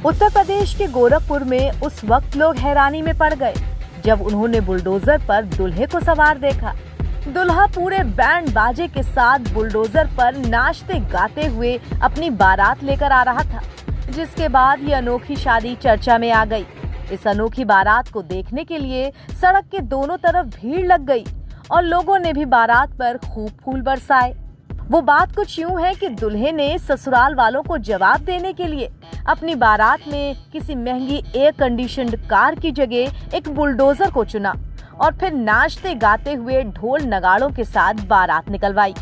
उत्तर प्रदेश के गोरखपुर में उस वक्त लोग हैरानी में पड़ गए जब उन्होंने बुलडोजर पर दूल्हे को सवार देखा। दूल्हा पूरे बैंड बाजे के साथ बुलडोजर पर नाचते गाते हुए अपनी बारात लेकर आ रहा था, जिसके बाद ये अनोखी शादी चर्चा में आ गई। इस अनोखी बारात को देखने के लिए सड़क के दोनों तरफ भीड़ लग गई और लोगों ने भी बारात पर खूब फूल बरसाए। वो बात कुछ यूं है कि दूल्हे ने ससुराल वालों को जवाब देने के लिए अपनी बारात में किसी महंगी एयर कंडीशन्ड कार की जगह एक बुलडोजर को चुना और फिर नाचते गाते हुए ढोल नगाड़ों के साथ बारात निकलवाई।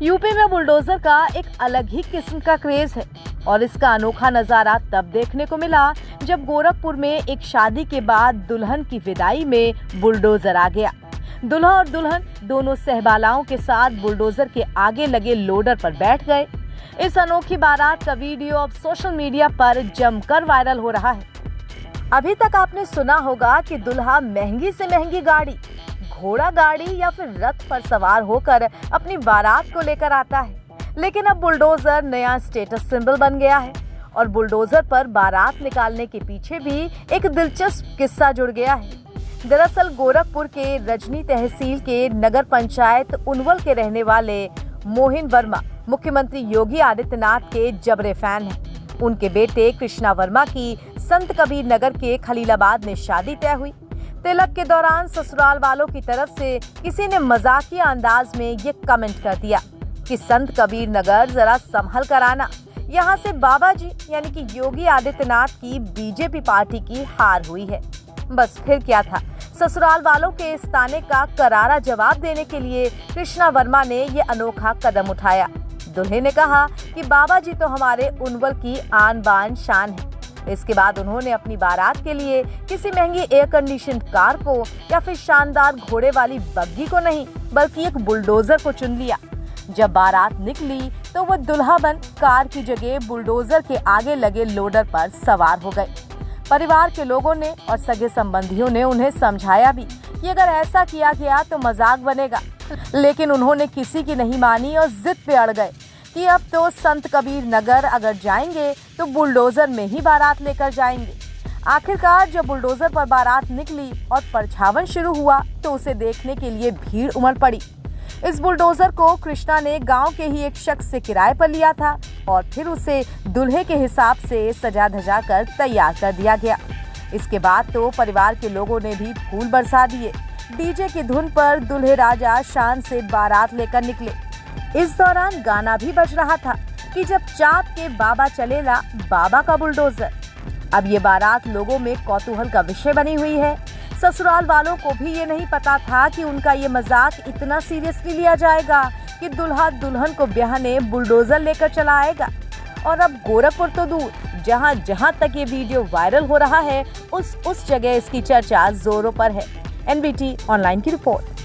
यूपी में बुलडोजर का एक अलग ही किस्म का क्रेज है और इसका अनोखा नजारा तब देखने को मिला जब गोरखपुर में एक शादी के बाद दुल्हन की विदाई में बुलडोजर आ गया। दूल्हा और दुल्हन दोनों सहबालाओं के साथ बुलडोजर के आगे लगे लोडर पर बैठ गए। इस अनोखी बारात का वीडियो अब सोशल मीडिया पर जमकर वायरल हो रहा है। अभी तक आपने सुना होगा कि दूल्हा महंगी से महंगी गाड़ी, घोड़ा गाड़ी या फिर रथ पर सवार होकर अपनी बारात को लेकर आता है, लेकिन अब बुलडोजर नया स्टेटस सिंबल बन गया है और बुलडोजर पर बारात निकालने के पीछे भी एक दिलचस्प किस्सा जुड़ गया है। दरअसल गोरखपुर के रजनी तहसील के नगर पंचायत उनवल के रहने वाले मोहिन वर्मा मुख्यमंत्री योगी आदित्यनाथ के जबरे फैन हैं। उनके बेटे कृष्णा वर्मा की संत कबीर नगर के खलीलाबाद में शादी तय हुई। तिलक के दौरान ससुराल वालों की तरफ से किसी ने मजाकिया अंदाज में ये कमेंट कर दिया कि संत कबीर नगर जरा संभल कर आना, यहाँ से बाबा जी यानी कि योगी आदित्यनाथ की बीजेपी पार्टी की हार हुई है। बस फिर क्या था, ससुराल वालों के इस ताने का करारा जवाब देने के लिए कृष्णा वर्मा ने ये अनोखा कदम उठाया। दूल्हे ने कहा कि बाबा जी तो हमारे उनवल की आन बान शान है। इसके बाद उन्होंने अपनी बारात के लिए किसी महंगी एयर कंडीशन कार को या फिर शानदार घोड़े वाली बग्गी को नहीं बल्कि एक बुलडोजर को चुन लिया। जब बारात निकली तो वो दुल्हा बन कार की जगह बुलडोजर के आगे लगे लोडर पर सवार हो गए। परिवार के लोगों ने और सगे संबंधियों ने उन्हें समझाया भी कि अगर ऐसा किया गया तो मजाक बनेगा, लेकिन उन्होंने किसी की नहीं मानी और जिद पे अड़ गए कि अब तो संत कबीर नगर अगर जाएंगे तो बुलडोजर में ही बारात लेकर जाएंगे। आखिरकार जब बुलडोजर पर बारात निकली और परछावन शुरू हुआ तो उसे देखने के लिए भीड़ उमड़ पड़ी। इस बुलडोजर को कृष्णा ने गांव के ही एक शख्स से किराए पर लिया था और फिर उसे दूल्हे के हिसाब से सजा धजा कर तैयार कर दिया गया। इसके बाद तो परिवार के लोगों ने भी फूल बरसा दिए। डीजे की धुन पर दूल्हे राजा शान से बारात लेकर निकले। इस दौरान गाना भी बज रहा था कि जब चाप के बाबा चलेला बाबा का बुलडोजर। अब ये बारात लोगों में कौतूहल का विषय बनी हुई है। ससुराल वालों को भी ये नहीं पता था कि उनका ये मजाक इतना सीरियसली लिया जाएगा कि दूल्हा दुल्हन को ब्याहने बुलडोजर लेकर चला आएगा। और अब गोरखपुर तो दूर, जहां तक ये वीडियो वायरल हो रहा है उस जगह इसकी चर्चा जोरों पर है। एनबीटी ऑनलाइन की रिपोर्ट।